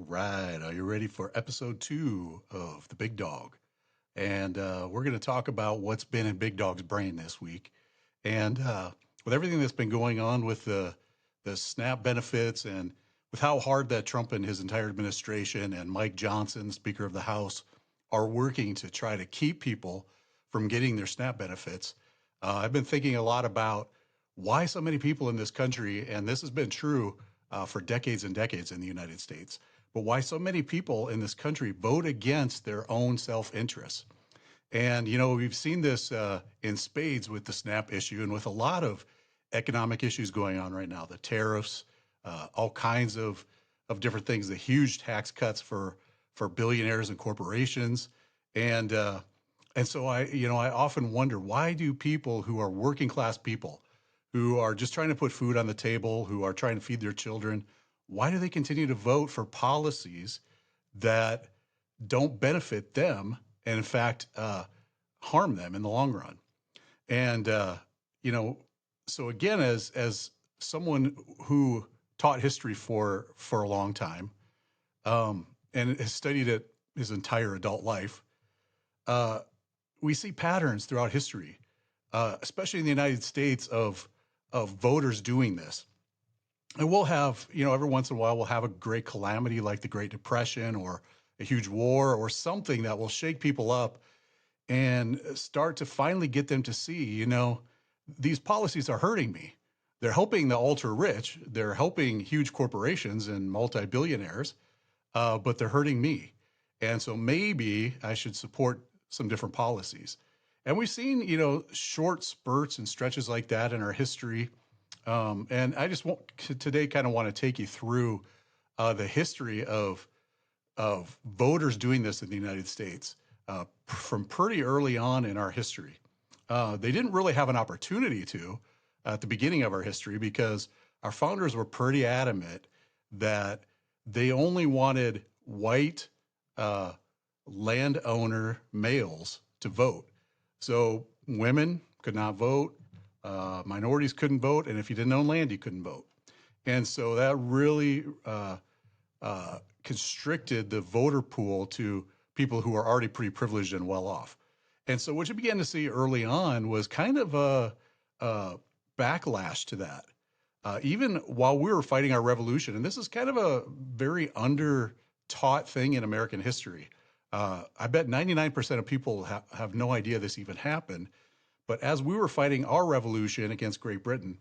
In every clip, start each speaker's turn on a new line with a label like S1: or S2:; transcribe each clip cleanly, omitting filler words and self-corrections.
S1: All right. Are you ready for episode 2 of The Big Dog? And we're going to talk about what's been in Big Dog's brain this week. And with everything that's been going on with the SNAP benefits and with how hard that Trump and his entire administration and Mike Johnson, Speaker of the House, are working to try to keep people from getting their SNAP benefits, I've been thinking a lot about why so many people in this country, and this has been true for decades and decades in the United States, but why so many people in this country vote against their own self-interest. And, we've seen this in spades with the SNAP issue and with a lot of economic issues going on right now, the tariffs, all kinds of different things, the huge tax cuts for billionaires and corporations. And, and so I often wonder, why do people who are working class people, who are just trying to put food on the table, who are trying to feed their children, why do they continue to vote for policies that don't benefit them and, in fact, harm them in the long run? And you know, so again, as someone who taught history for a long time, and has studied it his entire adult life, uh, we see patterns throughout history, especially in the United States, of voters doing this. And we'll have, every once in a while, we'll have a great calamity like the Great Depression or a huge war or something that will shake people up and start to finally get them to see, these policies are hurting me. They're helping the ultra rich, they're helping huge corporations and multi billionaires, but they're hurting me. And so maybe I should support some different policies. And we've seen, short spurts and stretches like that in our history. And I just want today kind of want to take you through the history of voters doing this in the United States from pretty early on in our history. They didn't really have an opportunity to at the beginning of our history because our founders were pretty adamant that they only wanted white uh, landowner males to vote. So women could not vote, minorities couldn't vote, and if you didn't own land, you couldn't vote. And so that really constricted the voter pool to people who are already pretty privileged and well off. And so what you began to see early on was kind of a backlash to that. Even while we were fighting our revolution, and this is kind of a very under taught thing in American history. I bet 99% of people have no idea this even happened. But as we were fighting our revolution against Great Britain,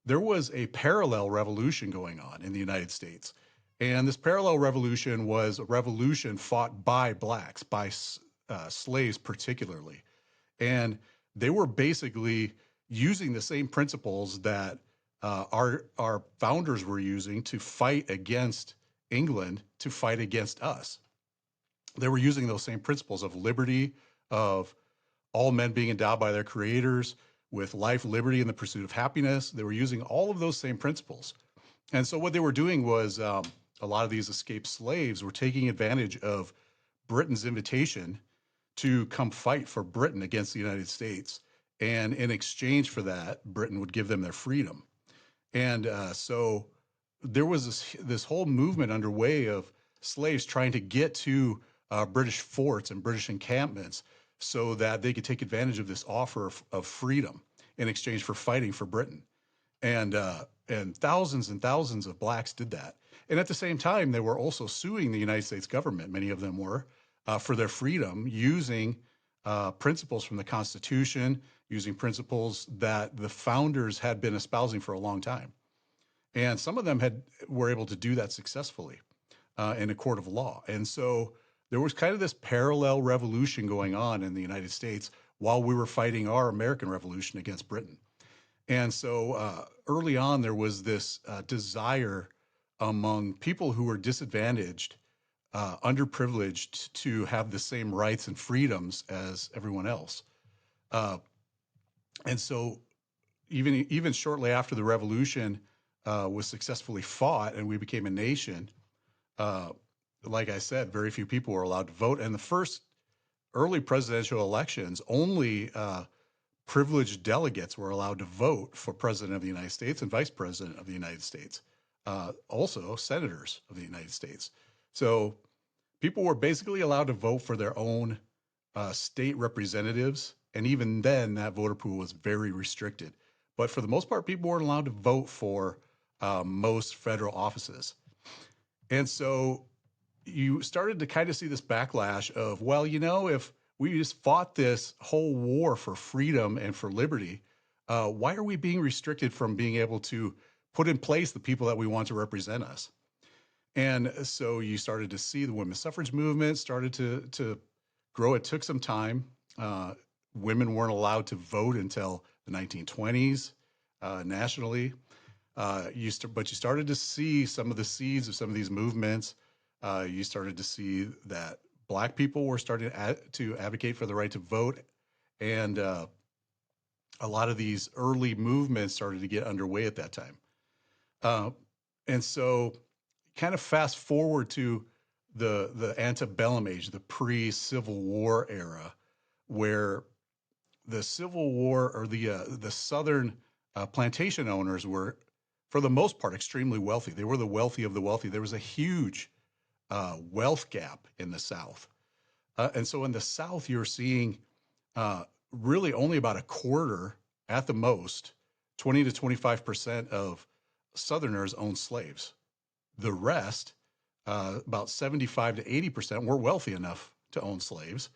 S1: there was a parallel revolution going on in the United States. And this parallel revolution was a revolution fought by blacks, by slaves particularly. And they were basically using the same principles that our founders were using to fight against England, to fight against us. They were using those same principles of liberty, of all men being endowed by their creators with life, liberty, and the pursuit of happiness. They were using all of those same principles. And so what they were doing was a lot of these escaped slaves were taking advantage of Britain's invitation to come fight for Britain against the United States. And in exchange for that, Britain would give them their freedom. And so there was this whole movement underway of slaves trying to get to British forts and British encampments so that they could take advantage of this offer of freedom in exchange for fighting for Britain. And thousands of blacks did that. And at the same time, they were also suing the United States government, many of them were, for their freedom, using principles from the Constitution, using principles that the founders had been espousing for a long time. And some of them were able to do that successfully in a court of law. And so there was kind of this parallel revolution going on in the United States while we were fighting our American Revolution against Britain. And so early on, there was this desire among people who were disadvantaged, underprivileged, to have the same rights and freedoms as everyone else. Uh, and so even shortly after the revolution was successfully fought and we became a nation, uh, like I said, very few people were allowed to vote. And the first early presidential elections, only privileged delegates were allowed to vote for president of the United States and vice president of the United States, also senators of the United States. So people were basically allowed to vote for their own state representatives. And even then, that voter pool was very restricted. But for the most part, people weren't allowed to vote for most federal offices. And so you started to kind of see this backlash of, well, if we just fought this whole war for freedom and for liberty, why are we being restricted from being able to put in place the people that we want to represent us? And so you started to see the women's suffrage movement started to grow. It took some time. Women weren't allowed to vote until the 1920s nationally. But you started to see some of the seeds of some of these movements. You started to see that Black people were starting to advocate for the right to vote, and a lot of these early movements started to get underway at that time. Uh, and so, kind of fast forward to the antebellum age, the pre-Civil War era, where the Civil War or the Southern plantation owners were, for the most part, extremely wealthy. They were the wealthy of the wealthy. There was a huge wealth gap in the South. And so in the South, you're seeing really only about a quarter at the most, 20 to 25% of Southerners own slaves. The rest, about 75 to 80%, were wealthy enough to own slaves,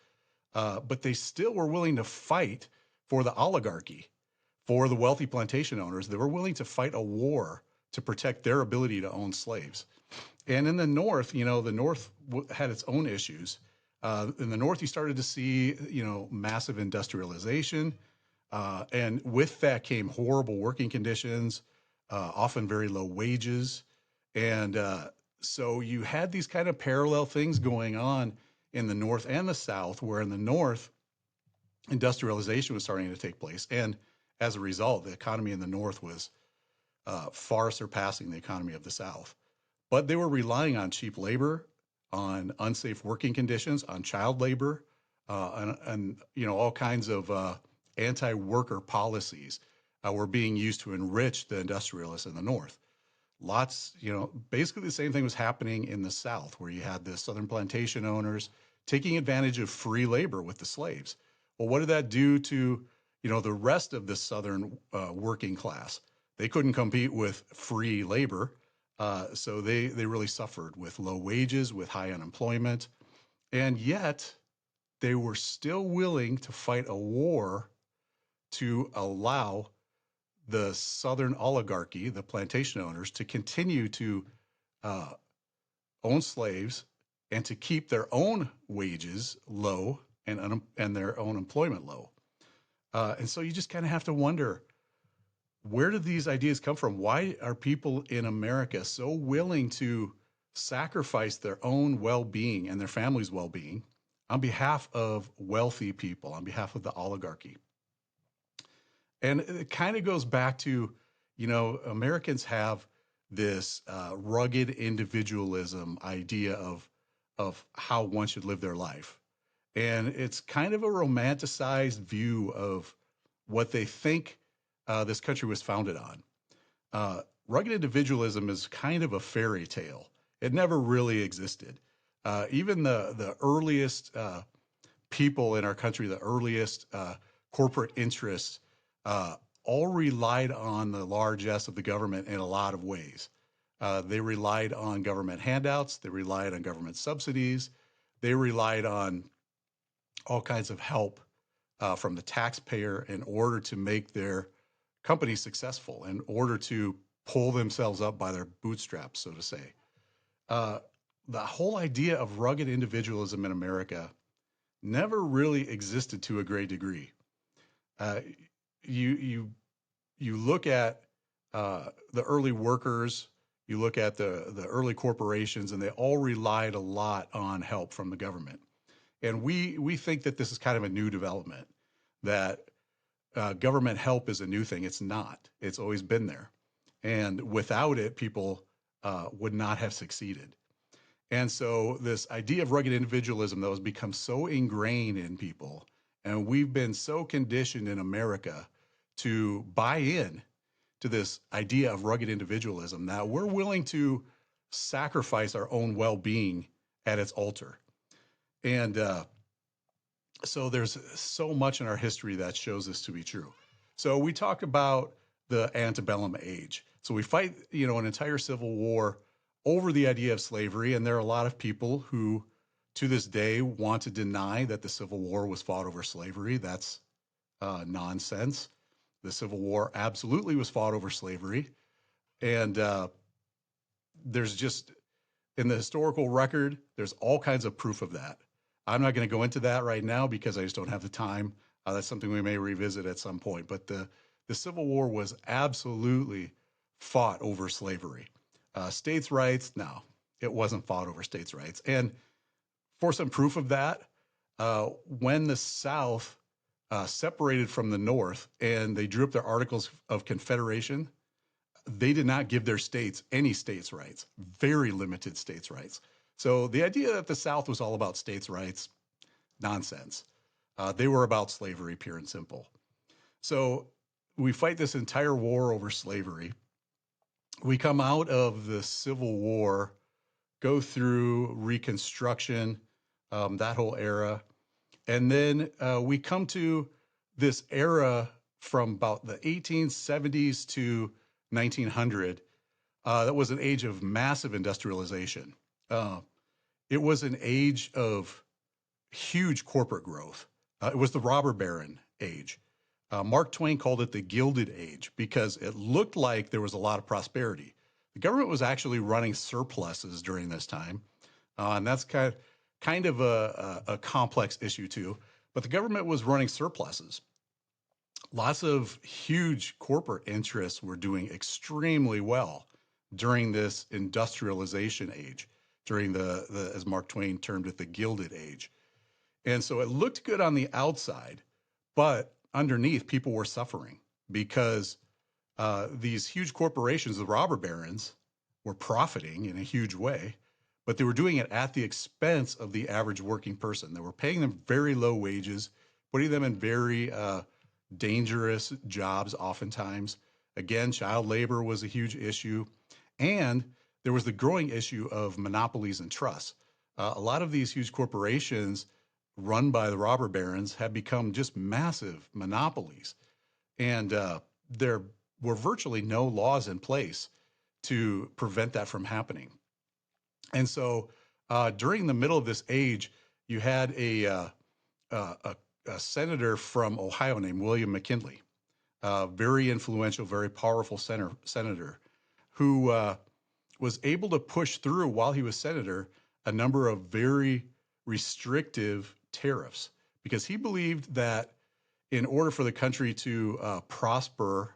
S1: but they still were willing to fight for the oligarchy, for the wealthy plantation owners. They were willing to fight a war to protect their ability to own slaves. And in the North, the North had its own issues. In the North, you started to see, massive industrialization. And with that came horrible working conditions, often very low wages. And so you had these kind of parallel things going on in the North and the South, where in the North, industrialization was starting to take place. And as a result, the economy in the North was far surpassing the economy of the South. But they were relying on cheap labor, on unsafe working conditions, on child labor, and all kinds of anti-worker policies were being used to enrich the industrialists in the North. Basically the same thing was happening in the South, where you had the Southern plantation owners taking advantage of free labor with the slaves. Well, what did that do to, the rest of the Southern working class? They couldn't compete with free labor. So they really suffered with low wages, with high unemployment, and yet they were still willing to fight a war to allow the Southern oligarchy, the plantation owners, to continue to uh, own slaves and to keep their own wages low and their own employment low. And so you just kind of have to wonder, where did these ideas come from? Why are people in America so willing to sacrifice their own well-being and their family's well-being on behalf of wealthy people, on behalf of the oligarchy? And it kind of goes back to, Americans have this rugged individualism idea of how one should live their life. And it's kind of a romanticized view of what they think this country was founded on. Rugged individualism is kind of a fairy tale. It never really existed. Even the earliest people in our country, the earliest corporate interests, all relied on the largesse of the government in a lot of ways. They relied on government handouts. They relied on government subsidies. They relied on all kinds of help from the taxpayer in order to make their company successful, in order to pull themselves up by their bootstraps, so to say. The whole idea of rugged individualism in America never really existed to a great degree. Uh, you look at the early workers, you look at the early corporations, and they all relied a lot on help from the government. And we think that this is kind of a new development, that government help is a new thing. It's not. It's always been there. And without it, people would not have succeeded. And so this idea of rugged individualism, though, has become so ingrained in people, and we've been so conditioned in America to buy in to this idea of rugged individualism that we're willing to sacrifice our own well-being at its altar. And so there's so much in our history that shows this to be true. So we talk about the antebellum age. So we fight, an entire civil war over the idea of slavery. And there are a lot of people who, to this day, want to deny that the Civil War was fought over slavery. That's nonsense. The Civil War absolutely was fought over slavery. And there's just, in the historical record, there's all kinds of proof of that. I'm not going to go into that right now because I just don't have the time. That's something we may revisit at some point. But the Civil War was absolutely fought over slavery. States' rights, no, it wasn't fought over states' rights. And for some proof of that, when the South separated from the North and they drew up their Articles of Confederation, they did not give their states any states' rights, very limited states' rights. So the idea that the South was all about states' rights, nonsense. They were about slavery, pure and simple. So we fight this entire war over slavery. We come out of the Civil War, go through Reconstruction, that whole era. And then we come to this era from about the 1870s to 1900. That was an age of massive industrialization. It was an age of huge corporate growth. It was the robber baron age. Mark Twain called it the Gilded Age because it looked like there was a lot of prosperity. The government was actually running surpluses during this time, and that's kind of a complex issue too. But the government was running surpluses. Lots of huge corporate interests were doing extremely well during this industrialization age, during the as Mark Twain termed it, the Gilded Age. And so it looked good on the outside, but underneath, people were suffering because these huge corporations, the robber barons, were profiting in a huge way, but they were doing it at the expense of the average working person. They were paying them very low wages, putting them in very dangerous jobs oftentimes. Again, child labor was a huge issue. And there was the growing issue of monopolies and trusts. A lot of these huge corporations run by the robber barons have become just massive monopolies. And there were virtually no laws in place to prevent that from happening. And so during the middle of this age, you had a senator from Ohio named William McKinley, very influential, very powerful senator who was able to push through while he was senator a number of very restrictive tariffs because he believed that in order for the country to prosper,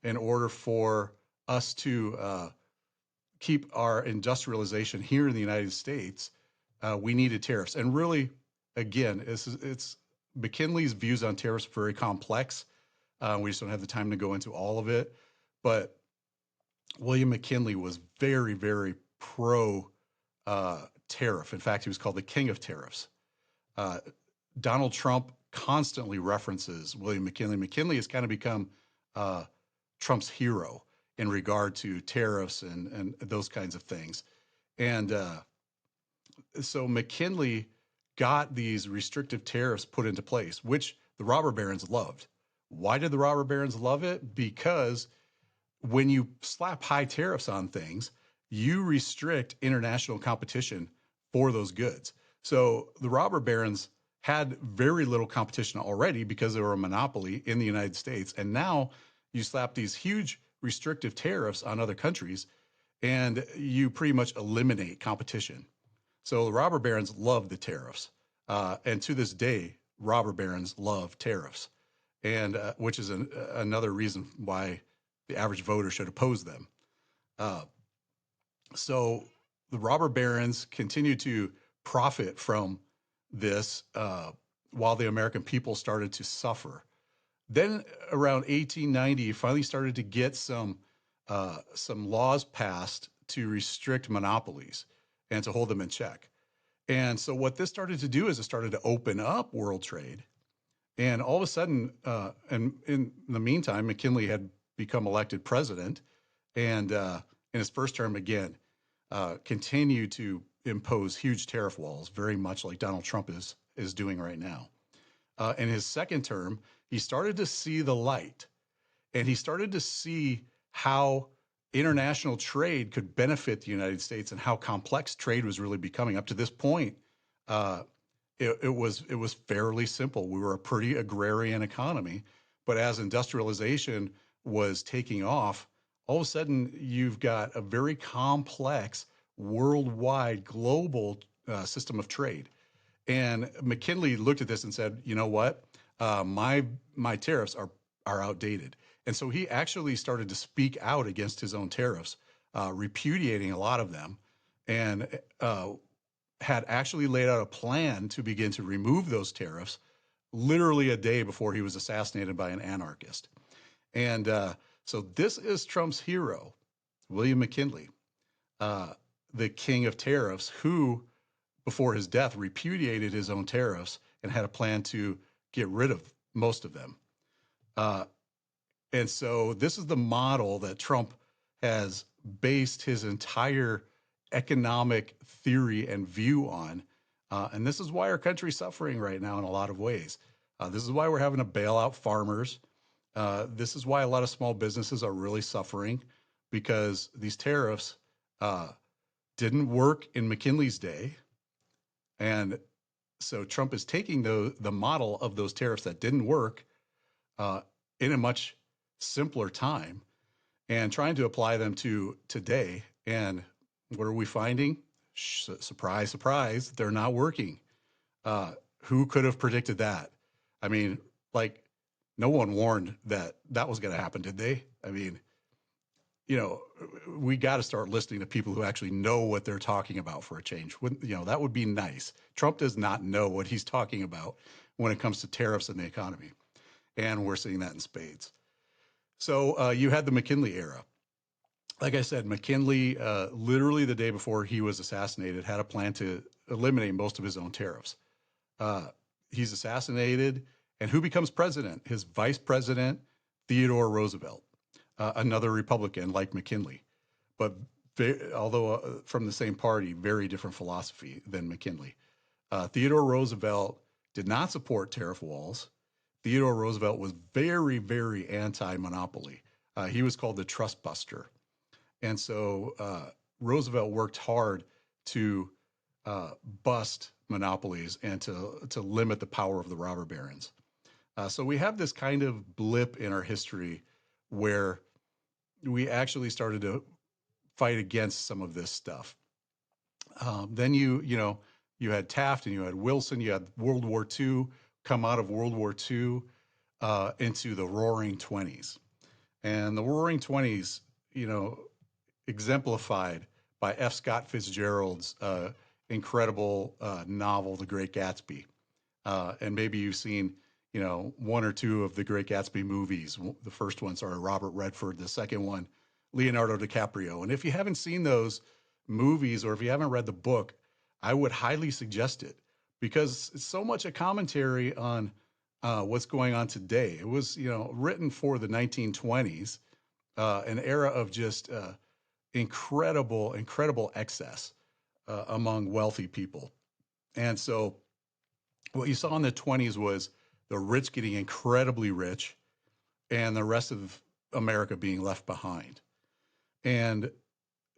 S1: in order for us to keep our industrialization here in the United States, we needed tariffs. And really, again, it's McKinley's views on tariffs are very complex. We just don't have the time to go into all of it. But William McKinley was very, very pro tariff. In fact, he was called the king of tariffs. Donald Trump constantly references William McKinley. McKinley has kind of become Trump's hero in regard to tariffs and those kinds of things. And so McKinley got these restrictive tariffs put into place, which the robber barons loved. Why did the robber barons love it? Because when you slap high tariffs on things, you restrict international competition for those goods. So the robber barons had very little competition already because they were a monopoly in the United States. And now you slap these huge restrictive tariffs on other countries and you pretty much eliminate competition. So the robber barons loved the tariffs. And to this day, robber barons love tariffs, and which is another reason why the average voter should oppose them. So the robber barons continue to profit from this while the American people started to suffer. Then around 1890, you finally started to get some laws passed to restrict monopolies and to hold them in check. And so what this started to do is it started to open up world trade. And all of a sudden, and in the meantime, McKinley had become elected president. And in his first term again, continue to impose huge tariff walls, very much like Donald Trump is doing right now. In his second term, he started to see the light, and he started to see how international trade could benefit the United States and how complex trade was really becoming. Up to this point, uh, it was fairly simple. We were a pretty agrarian economy, but as industrialization was taking off, all of a sudden you've got a very complex, worldwide, global system of trade. And McKinley looked at this and said, "You know what? My tariffs are outdated." And so he actually started to speak out against his own tariffs, repudiating a lot of them, and had actually laid out a plan to begin to remove those tariffs literally a day before he was assassinated by an anarchist. And so this is Trump's hero, William McKinley, uh, the king of tariffs, who, before his death, repudiated his own tariffs and had a plan to get rid of most of them. Uh, and so this is the model that Trump has based his entire economic theory and view on. And this is why our country's suffering right now in a lot of ways. This is why we're having to bail out farmers. This is why a lot of small businesses are really suffering, because these tariffs uh, didn't work in McKinley's day. And so Trump is taking the model of those tariffs that didn't work uh, in a much simpler time and trying to apply them to today. And what are we finding? Surprise, surprise, they're not working. Who could have predicted that? I mean, like, no one warned that that was going to happen, did they? I mean, you know, we got to start listening to people who actually know what they're talking about for a change. That would be nice. Trump does not know what he's talking about when it comes to tariffs and the economy. And we're seeing that in spades. So you had the McKinley era. Like I said, McKinley, literally the day before he was assassinated, had a plan to eliminate most of his own tariffs. Uh, he's assassinated, and who becomes president? His vice president, Theodore Roosevelt, another Republican like McKinley, but although from the same party, very different philosophy than McKinley. Theodore Roosevelt did not support tariff walls. Theodore Roosevelt was very, very anti-monopoly. He was called the trust buster. And so Roosevelt worked hard to bust monopolies and to limit the power of the robber barons. So we have this kind of blip in our history where we actually started to fight against some of this stuff. Then you had Taft and you had Wilson, you had World War II, come out of World War II into the Roaring Twenties. And the Roaring Twenties, exemplified by F. Scott Fitzgerald's incredible novel, The Great Gatsby. And maybe you've seen, one or two of the Great Gatsby movies. The first one starred Robert Redford. The second one, Leonardo DiCaprio. And if you haven't seen those movies, or if you haven't read the book, I would highly suggest it, because it's so much a commentary on what's going on today. It was, written for the 1920s, an era of just incredible excess among wealthy people. And so what you saw in the 20s was the rich getting incredibly rich and the rest of America being left behind. And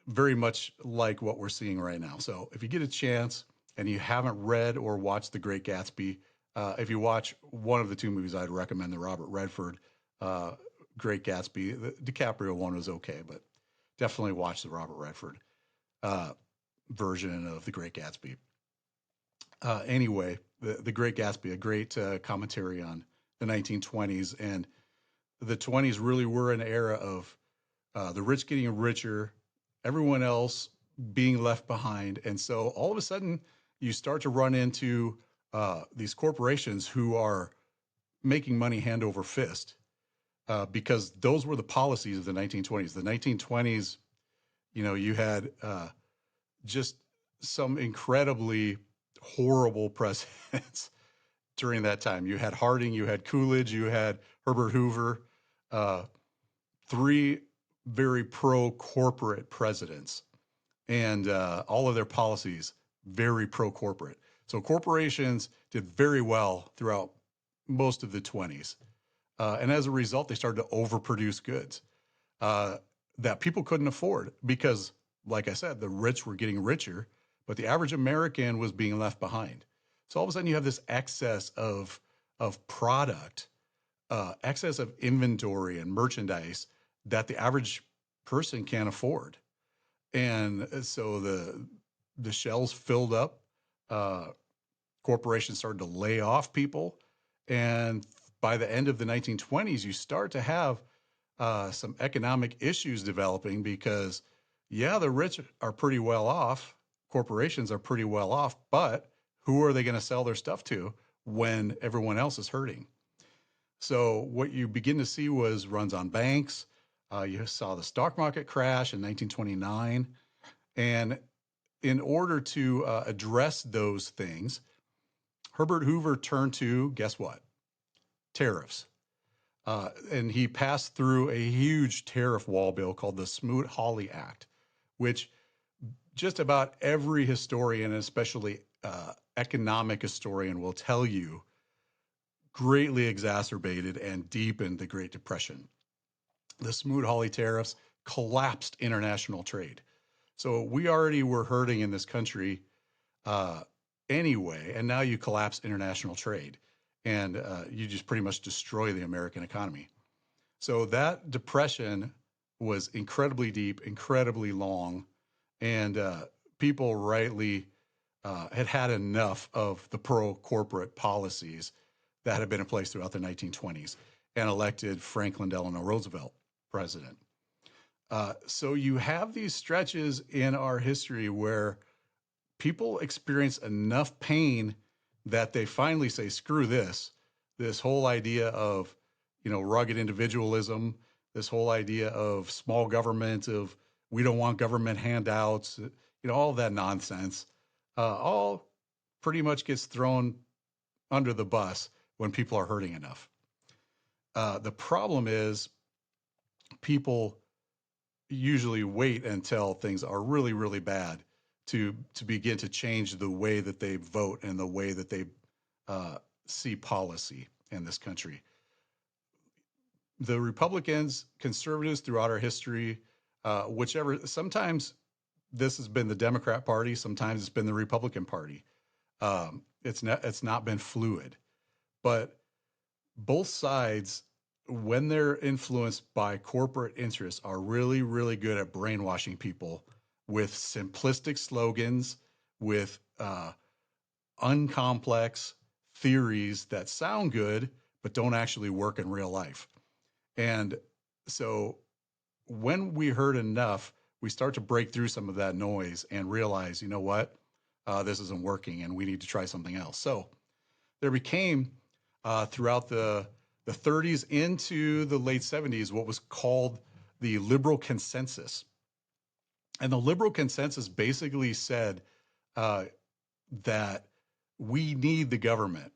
S1: very much like what we're seeing right now. So if you get a chance and you haven't read or watched The Great Gatsby, if you watch one of the two movies, I'd recommend the Robert Redford Great Gatsby. The DiCaprio one was okay, but definitely watch the Robert Redford version of The Great Gatsby. Anyway, the Great Gatsby, a great commentary on the 1920s. And the 20s really were an era of the rich getting richer, everyone else being left behind. And so all of a sudden, you start to run into these corporations who are making money hand over fist, because those were the policies of the 1920s. The 1920s, you had just some incredibly horrible presidents during that time. You had Harding, you had Coolidge, you had Herbert Hoover, three very pro-corporate presidents and all of their policies very pro-corporate. So corporations did very well throughout most of the 20s. And as a result, they started to overproduce goods uh, that people couldn't afford because, like I said, the rich were getting richer, but the average American was being left behind. So all of a sudden, you have this excess of product, excess of inventory and merchandise that the average person can't afford, and so the shelves filled up. Uh, Corporations started to lay off people, and by the end of the 1920s, you start to have some economic issues developing because, yeah, the rich are pretty well off, corporations are pretty well off, but who are they going to sell their stuff to when everyone else is hurting? So what you begin to see was runs on banks. You saw the stock market crash in 1929. And in order to address those things, Herbert Hoover turned to, guess what? Tariffs. And he passed through a huge tariff wall bill called the Smoot-Hawley Act, which just about every historian, especially economic historian, will tell you greatly exacerbated and deepened the Great Depression. The Smoot-Hawley tariffs collapsed international trade. So we already were hurting in this country uh, anyway, and now you collapse international trade, and you just pretty much destroy the American economy. So that depression was incredibly deep, incredibly long, and people rightly had had enough of the pro-corporate policies that had been in place throughout the 1920s and elected Franklin Delano Roosevelt president. So you have these stretches in our history where people experience enough pain that they finally say, screw this whole idea of, rugged individualism, this whole idea of small government, of we don't want government handouts, all that nonsense, all pretty much gets thrown under the bus when people are hurting enough. The problem is people usually wait until things are really, really bad to begin to change the way that they vote and the way that they see policy in this country. The Republicans, conservatives throughout our history, whichever, sometimes this has been the Democrat Party, sometimes it's been the Republican Party. It's not been fluid, but both sides, when they're influenced by corporate interests, are really, really good at brainwashing people with simplistic slogans, with uncomplex theories that sound good, but don't actually work in real life. And so when we heard enough, we start to break through some of that noise and realize, you know what, this isn't working and we need to try something else. So there became, throughout the 30s into the late 70s, what was called the liberal consensus. And the liberal consensus basically said uh, that we need the government.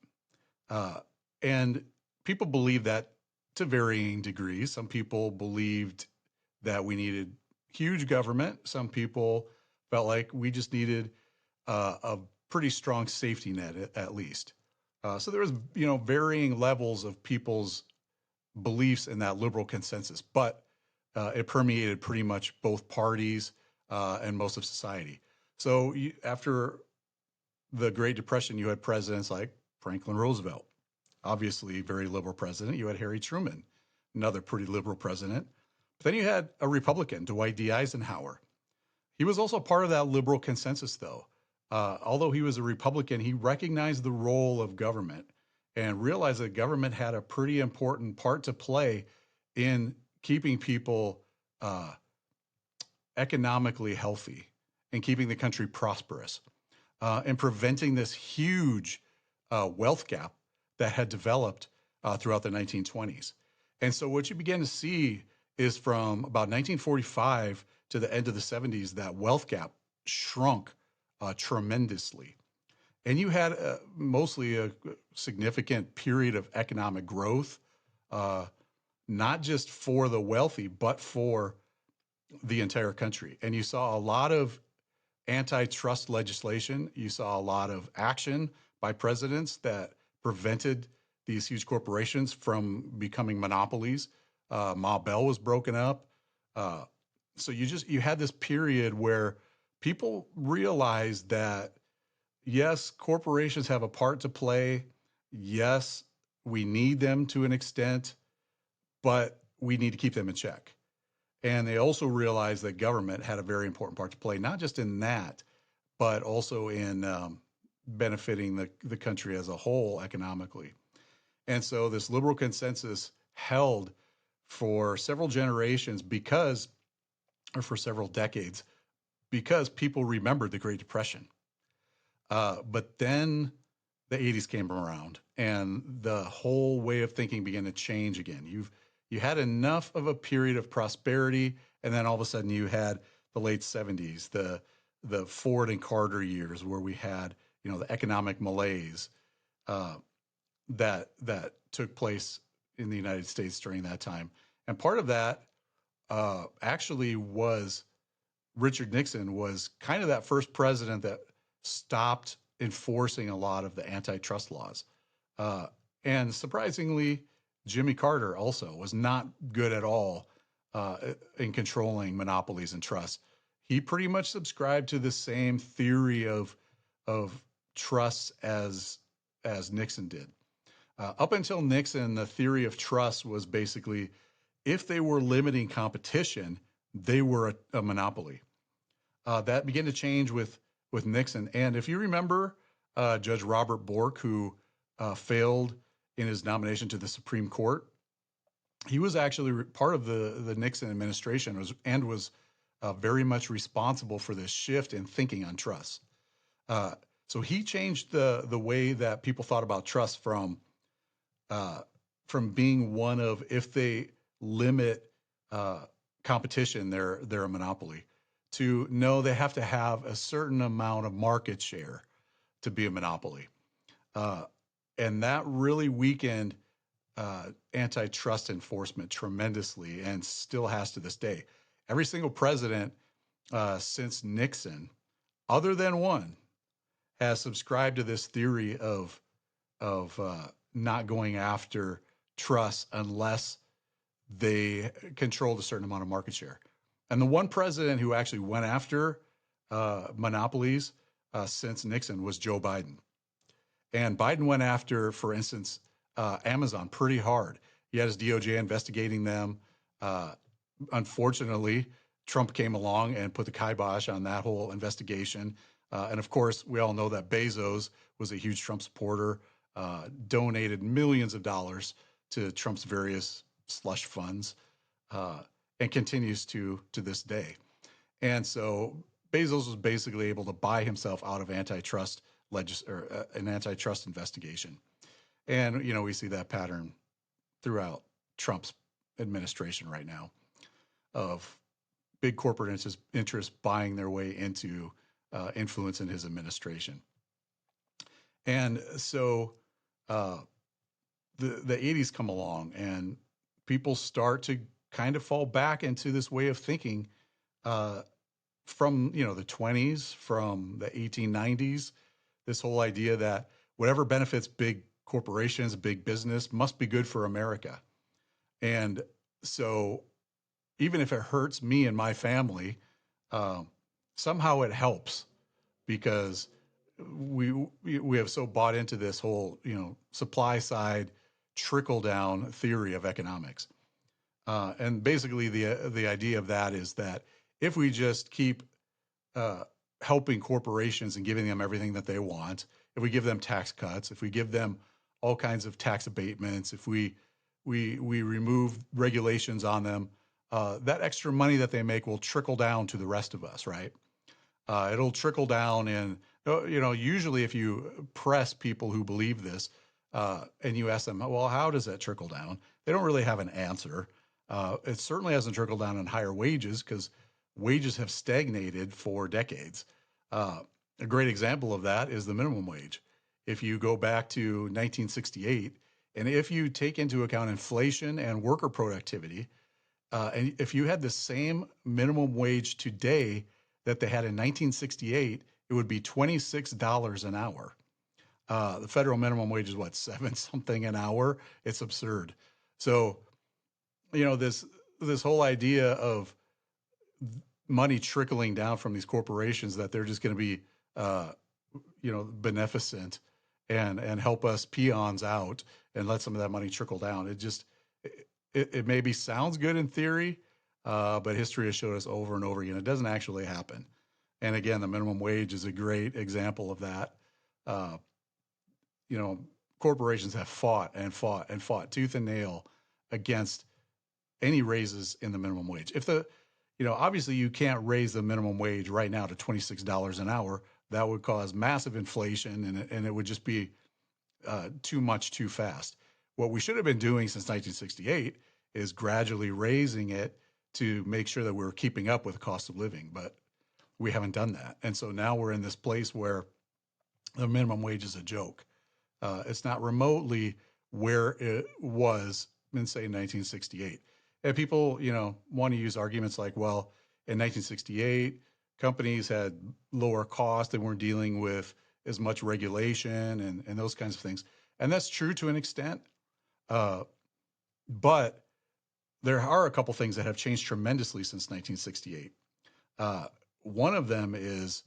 S1: Uh, and people believe that to varying degrees. Some people believed that we needed huge government. Some people felt like we just needed a pretty strong safety net at least. So there was, varying levels of people's beliefs in that liberal consensus, but it permeated pretty much both parties and most of society. So after the Great Depression, you had presidents like Franklin Roosevelt, obviously very liberal president. You had Harry Truman, another pretty liberal president. But then you had a Republican, Dwight D. Eisenhower. He was also part of that liberal consensus, though. Although he was a Republican, he recognized the role of government and realized that government had a pretty important part to play in keeping people economically healthy and keeping the country prosperous and preventing this huge wealth gap that had developed throughout the 1920s. And so what you begin to see is from about 1945 to the end of the 70s, that wealth gap shrunk tremendously. And you had mostly a significant period of economic growth, uh, not just for the wealthy, but for the entire country. And you saw a lot of antitrust legislation. You saw a lot of action by presidents that prevented these huge corporations from becoming monopolies. Ma Bell was broken up. Uh, so you had this period where people realized that yes, corporations have a part to play. Yes, we need them to an extent, but we need to keep them in check. And they also realized that government had a very important part to play, not just in that, but also in benefiting the country as a whole economically. And so this liberal consensus held for several generations because, or for several decades, because people remembered the Great Depression. But then the 80s came around and the whole way of thinking began to change again. You had enough of a period of prosperity, and then all of a sudden you had the late 70s, the Ford and Carter years where we had, the economic malaise uh, that took place in the United States during that time. And part of that actually was Richard Nixon was kind of that first president that stopped enforcing a lot of the antitrust laws. Uh, and surprisingly, Jimmy Carter also was not good at all in controlling monopolies and trusts. He pretty much subscribed to the same theory of trusts as Nixon did. Up until Nixon, the theory of trust was basically if they were limiting competition, they were a monopoly. That began to change with Nixon. And if you remember Judge Robert Bork, who failed in his nomination to the Supreme Court, he was actually part of the Nixon administration was very much responsible for this shift in thinking on trust. So he changed the way that people thought about trust from being one of if they limit competition, they're a monopoly, to no, they have to have a certain amount of market share to be a monopoly. Uh, and that really weakened antitrust enforcement tremendously and still has to this day. Every single president since Nixon, other than one, has subscribed to this theory of not going after trusts unless they controlled a certain amount of market share. And the one president who actually went after monopolies since Nixon was Joe Biden. And Biden went after, for instance, Amazon pretty hard. He had his DOJ investigating them. Unfortunately, Trump came along and put the kibosh on that whole investigation. And of course, we all know that Bezos was a huge Trump supporter, donated millions of dollars to Trump's various slush funds, and continues to this day. And so Bezos was basically able to buy himself out of an antitrust investigation. And, we see that pattern throughout Trump's administration right now of big corporate interests buying their way into influence in his administration. And so the 80s come along and people start to kind of fall back into this way of thinking from, the 20s, from the 1890s, this whole idea that whatever benefits big corporations, big business must be good for America. And so even if it hurts me and my family, somehow it helps because we have so bought into this whole, supply side trickle down theory of economics. And basically the idea of that is that if we just keep helping corporations and giving them everything that they want, if we give them tax cuts, if we give them all kinds of tax abatements, if we remove regulations on them, that extra money that they make will trickle down to the rest of us, right? It'll trickle down and, usually if you press people who believe this and you ask them, well, how does that trickle down? They don't really have an answer. It certainly hasn't trickled down in higher wages because wages have stagnated for decades. A great example of that is the minimum wage. If you go back to 1968, and if you take into account inflation and worker productivity, and if you had the same minimum wage today that they had in 1968, it would be $26 an hour. The federal minimum wage is what, seven something an hour? It's absurd. So, this whole idea of money trickling down from these corporations, that they're just going to be, beneficent and help us peons out and let some of that money trickle down. It maybe sounds good in theory, but history has showed us over and over again, it doesn't actually happen. And again, the minimum wage is a great example of that. Corporations have fought and fought and fought tooth and nail against any raises in the minimum wage. Obviously you can't raise the minimum wage right now to $26 an hour. That would cause massive inflation, and it would just be too much too fast. What we should have been doing since 1968 is gradually raising it to make sure that we're keeping up with the cost of living, but we haven't done that. And so now we're in this place where the minimum wage is a joke. It's not remotely where it was in, say, 1968. And people, want to use arguments like, well, in 1968, companies had lower costs. They weren't dealing with as much regulation and those kinds of things. And that's true to an extent. But there are a couple things that have changed tremendously since 1968. One of them is,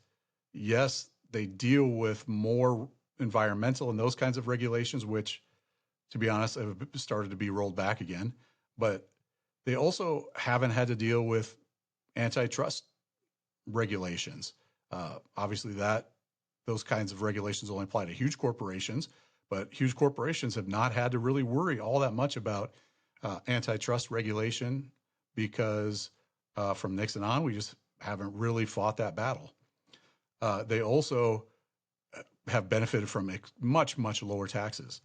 S1: yes, they deal with more environmental and those kinds of regulations, which, to be honest, have started to be rolled back again. But they also haven't had to deal with antitrust regulations. Obviously, those kinds of regulations only apply to huge corporations, but huge corporations have not had to really worry all that much about antitrust regulation because from Nixon on, we just haven't really fought that battle. They also have benefited from much, much lower taxes.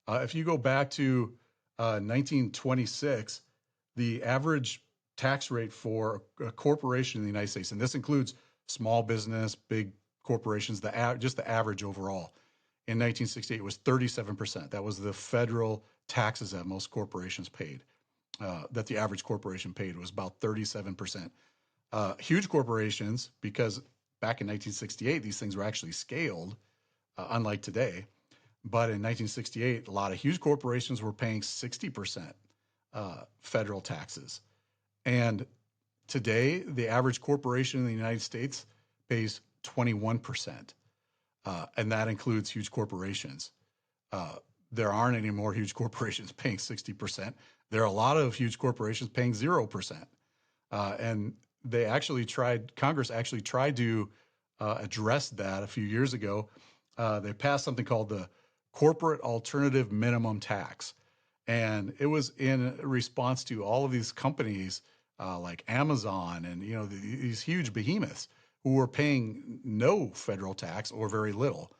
S1: If you go back to 1926, the average tax rate for a corporation in the United States, and this includes small business, big corporations, just the average overall, in 1968 was 37%. That was the federal taxes that most corporations paid. That the average corporation paid was about 37%. Huge corporations, because back in 1968, these things were actually scaled, unlike today. But in 1968, a lot of huge corporations were paying 60% federal taxes. And today, the average corporation in the United States pays 21%. And that includes huge corporations. There aren't any more huge corporations paying 60%. There are a lot of huge corporations paying 0%. And Congress actually tried to address that a few years ago. They passed something called the Corporate Alternative Minimum Tax. And it was in response to all of these companies like Amazon and these huge behemoths who were paying no federal tax or very little.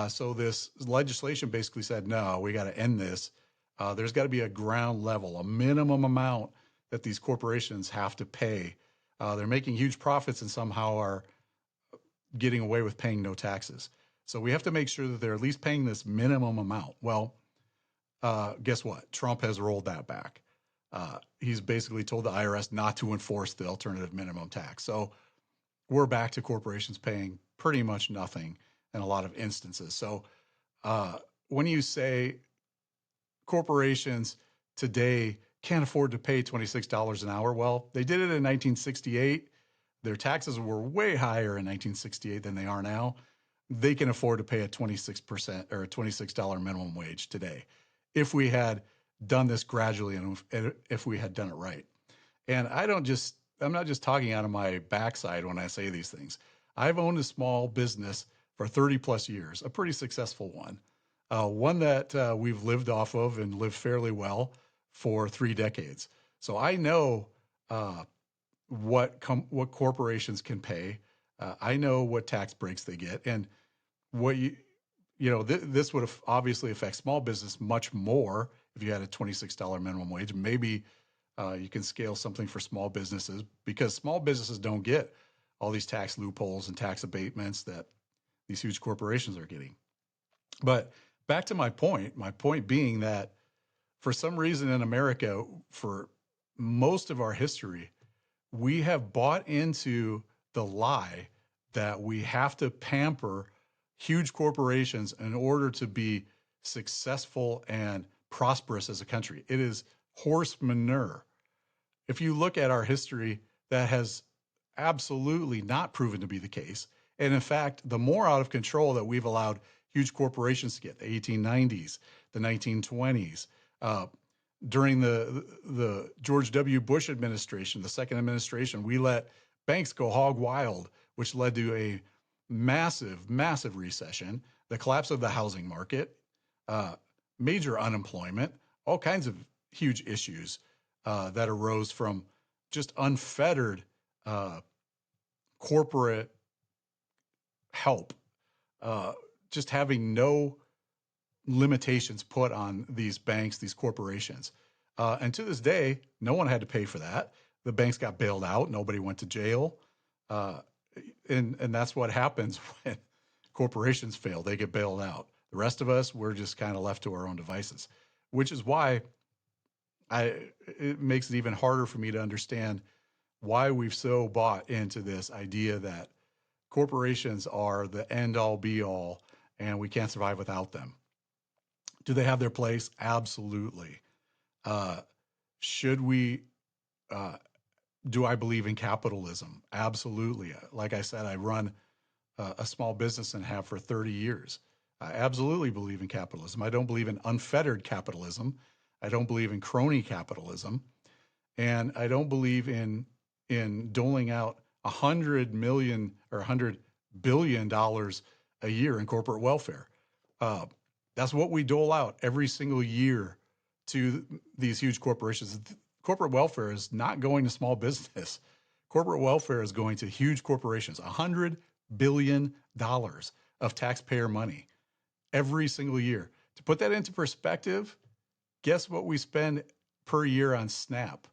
S1: So this legislation basically said, no, we got to end this. There's got to be a ground level, a minimum amount that these corporations have to pay. They're making huge profits and somehow are getting away with paying no taxes. So we have to make sure that they're at least paying this minimum amount. Well, guess what? Trump has rolled that back. He's basically told the IRS not to enforce the alternative minimum tax. So we're back to corporations paying pretty much nothing in a lot of instances. So when you say corporations today can't afford to pay $26 an hour, well, they did it in 1968. Their taxes were way higher in 1968 than they are now. They can afford to pay a 26% or a $26 minimum wage today if we had done this gradually and if we had done it right. And I'm not just talking out of my backside when I say these things. I've owned a small business for 30 plus years, a pretty successful one that we've lived off of and lived fairly well for 3 decades. So I know what corporations can pay. I know what tax breaks they get, and this would obviously affect small business much more if you had a $26 minimum wage. Maybe you can scale something for small businesses because small businesses don't get all these tax loopholes and tax abatements that these huge corporations are getting. But back to my point being that for some reason in America, for most of our history, we have bought into the lie that we have to pamper huge corporations in order to be successful and prosperous as a country. It is horse manure. If you look at our history, that has absolutely not proven to be the case. And in fact, the more out of control that we've allowed huge corporations to get, the 1890s, the 1920s, during the George W. Bush administration, the second administration, we let banks go hog wild, which led to a massive, massive recession, the collapse of the housing market, major unemployment, all kinds of huge issues that arose from just unfettered corporate help, just having no limitations put on these banks, these corporations. And to this day, no one had to pay for that. The banks got bailed out. Nobody went to jail. And that's what happens when corporations fail. They get bailed out. The rest of us, we're just kind of left to our own devices, which is why it makes it even harder for me to understand why we've so bought into this idea that corporations are the end all be all and we can't survive without them. Do they have their place? Absolutely. Should we, do I believe in capitalism? Absolutely. Like I said, I run a small business and have for 30 years. I absolutely believe in capitalism. I don't believe in unfettered capitalism. I don't believe in crony capitalism. And I don't believe in doling out $100 million or $100 billion a year in corporate welfare. That's what we dole out every single year to these huge corporations. Corporate welfare is not going to small business. Corporate welfare is going to huge corporations. $100 billion of taxpayer money every single year. To put that into perspective, guess what we spend per year on SNAP,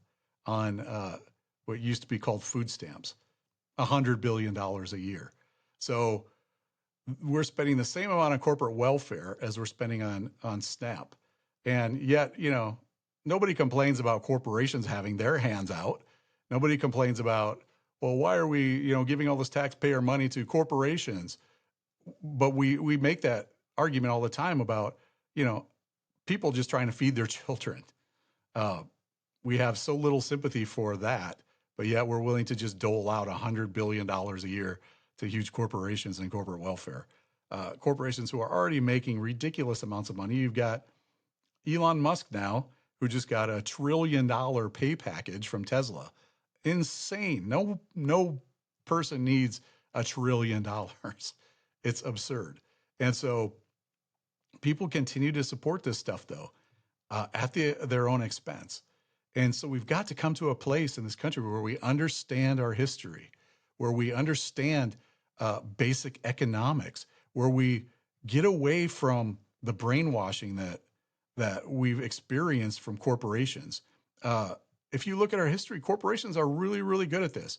S1: on what used to be called food stamps? $100 billion a year. So we're spending the same amount on corporate welfare as we're spending on SNAP. And yet, nobody complains about corporations having their hands out. Nobody complains about, well, why are we, giving all this taxpayer money to corporations? But we make that argument all the time about, people just trying to feed their children. We have so little sympathy for that, but yet we're willing to just dole out $100 billion a year to huge corporations and corporate welfare. Corporations who are already making ridiculous amounts of money. You've got Elon Musk now, who just got $1 trillion pay package from Tesla. Insane. No person needs $1 trillion. It's absurd. And so people continue to support this stuff, though, at their own expense. And so we've got to come to a place in this country where we understand our history, where we understand basic economics, where we get away from the brainwashing that we've experienced from corporations. If you look at our history, corporations are really, really good at this.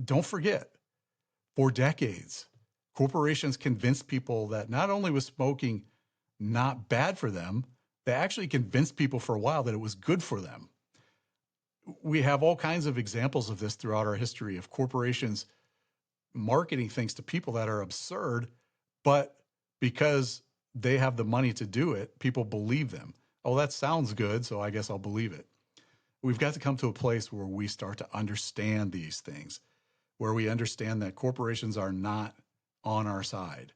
S1: Don't forget, for decades, corporations convinced people that not only was smoking not bad for them, they actually convinced people for a while that it was good for them. We have all kinds of examples of this throughout our history of corporations marketing things to people that are absurd, but because they have the money to do it, people believe them. Oh, that sounds good, so I guess I'll believe it. We've got to come to a place where we start to understand these things, where we understand that corporations are not on our side.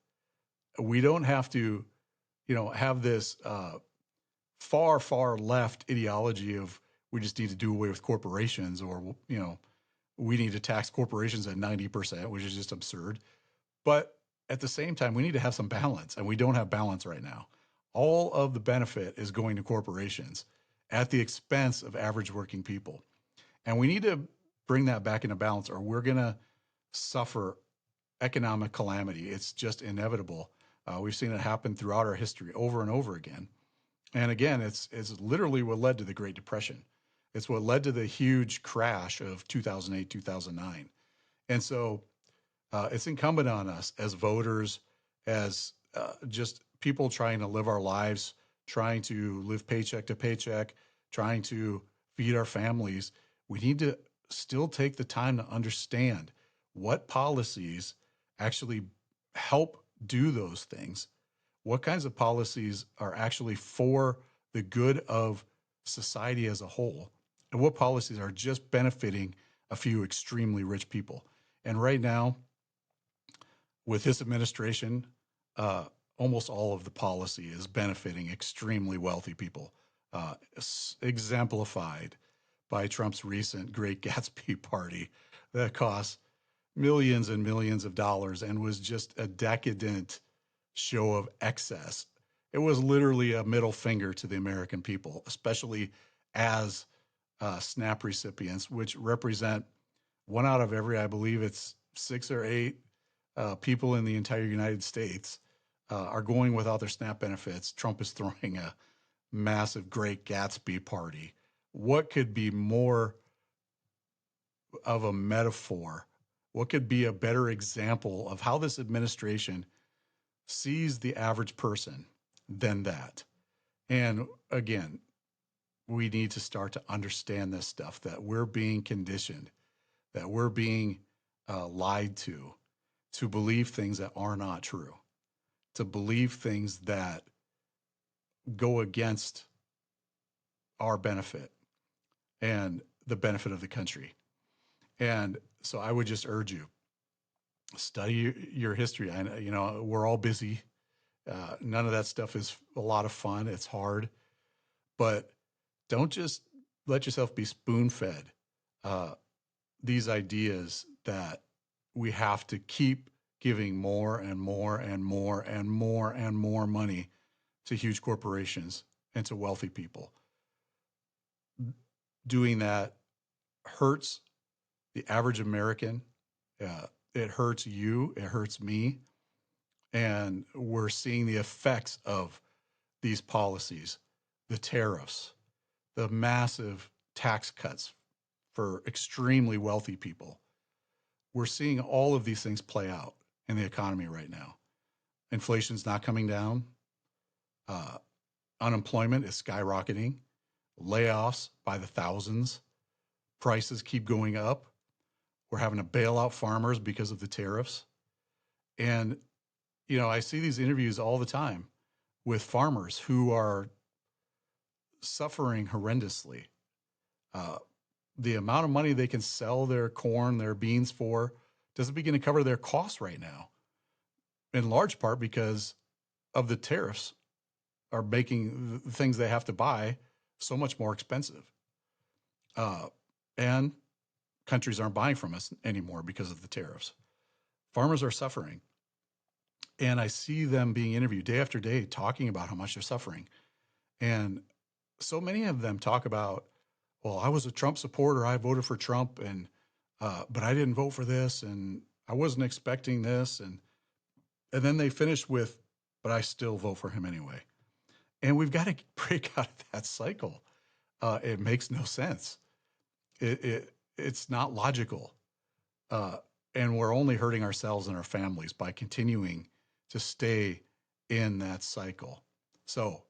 S1: We don't have to, have this far, far left ideology of we just need to do away with corporations, or, we need to tax corporations at 90%, which is just absurd. But at the same time, we need to have some balance, and we don't have balance right now. All of the benefit is going to corporations at the expense of average working people. And we need to bring that back into balance, or we're going to suffer economic calamity. It's just inevitable. We've seen it happen throughout our history over and over again. And again, it's literally what led to the Great Depression. It's what led to the huge crash of 2008, 2009. And so it's incumbent on us as voters, as just people trying to live our lives, trying to live paycheck to paycheck, trying to feed our families. We need to still take the time to understand what policies actually help do those things, what kinds of policies are actually for the good of society as a whole, and what policies are just benefiting a few extremely rich people. And right now, with this administration, uh, almost all of the policy is benefiting extremely wealthy people, exemplified by Trump's recent Great Gatsby party that cost millions and millions of dollars and was just a decadent show of excess. It was literally a middle finger to the American people, especially as SNAP recipients, which represent one out of every, I believe it's 6 or 8 people in the entire United States are going without their SNAP benefits. Trump is throwing a massive Great Gatsby party. What could be more of a metaphor? What could be a better example of how this administration sees the average person than that? And again, we need to start to understand this stuff, that we're being conditioned, that we're being lied to believe things that are not true, to believe things that go against our benefit and the benefit of the country. And so I would just urge you, study your history. We're all busy. None of that stuff is a lot of fun. It's hard, but don't just let yourself be spoon-fed these ideas that we have to keep giving more and more and more and more and more money to huge corporations and to wealthy people. Doing that hurts the average American. It hurts you. It hurts me. And we're seeing the effects of these policies, the tariffs, the massive tax cuts for extremely wealthy people. We're seeing all of these things play out in the economy right now. Inflation's not coming down. Unemployment is skyrocketing. Layoffs by the thousands. Prices keep going up. We're having to bail out farmers because of the tariffs. And, I see these interviews all the time with farmers who are suffering horrendously. The amount of money they can sell their corn, their beans for, doesn't begin to cover their costs right now, in large part because of the tariffs are making the things they have to buy so much more expensive. And countries aren't buying from us anymore because of the tariffs. Farmers are suffering. And I see them being interviewed day after day talking about how much they're suffering. And so many of them talk about, well, I was a Trump supporter. I voted for Trump, but I didn't vote for this, and I wasn't expecting this. And then they finish with, but I still vote for him anyway. And we've got to break out of that cycle. It makes no sense. It's not logical. And we're only hurting ourselves and our families by continuing to stay in that cycle. So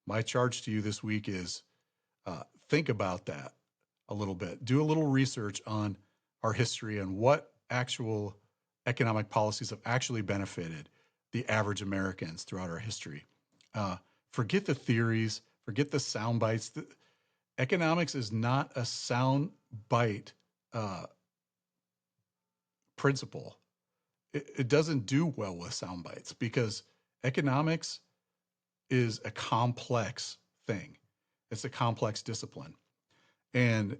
S1: my charge to you this week is think about that a little bit. Do a little research on our history and what actual economic policies have actually benefited the average Americans throughout our history. Forget the theories, forget the sound bites. Economics is not a sound bite principle. It doesn't do well with sound bites because economics is a complex thing. It's a complex discipline. And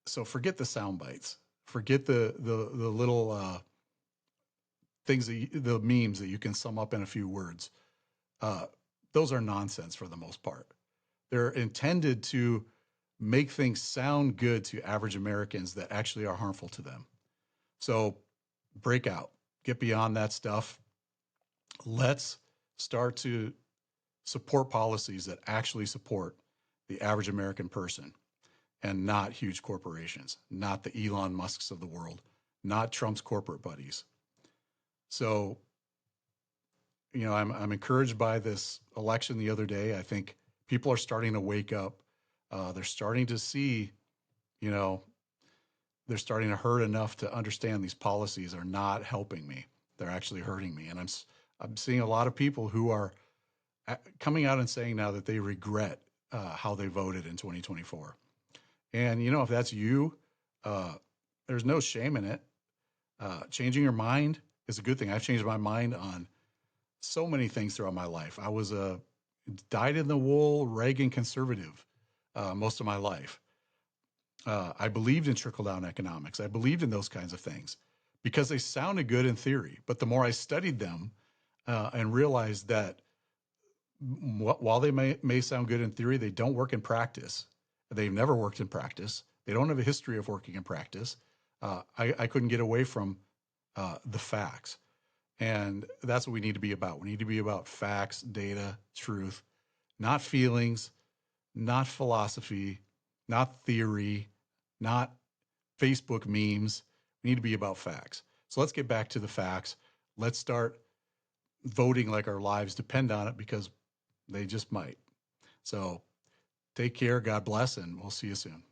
S1: so forget the sound bites. Forget the little things, the memes that you can sum up in a few words. Those are nonsense for the most part. They're intended to make things sound good to average Americans that actually are harmful to them. So break out, get beyond that stuff. Let's start to support policies that actually support the average American person and not huge corporations, not the Elon Musks of the world, not Trump's corporate buddies. So, I'm encouraged by this election the other day. I think people are starting to wake up. They're starting to see, they're starting to hurt enough to understand these policies are not helping me. They're actually hurting me. And I'm seeing a lot of people who are coming out and saying now that they regret how they voted in 2024. And, you know, if that's you, uh, there's no shame in it. Changing your mind is a good thing. I've changed my mind on so many things throughout my life. I was a dyed in the wool Reagan conservative most of my life. I believed in trickle down economics. I believed in those kinds of things because they sounded good in theory. But the more I studied them and realized that while they may sound good in theory, they don't work in practice. They've never worked in practice. They don't have a history of working in practice. I couldn't get away from the facts. And that's what we need to be about. We need to be about facts, data, truth, not feelings, not philosophy, not theory, not Facebook memes. We need to be about facts. So let's get back to the facts. Let's start voting like our lives depend on it because they just might. So take care. God bless, and we'll see you soon.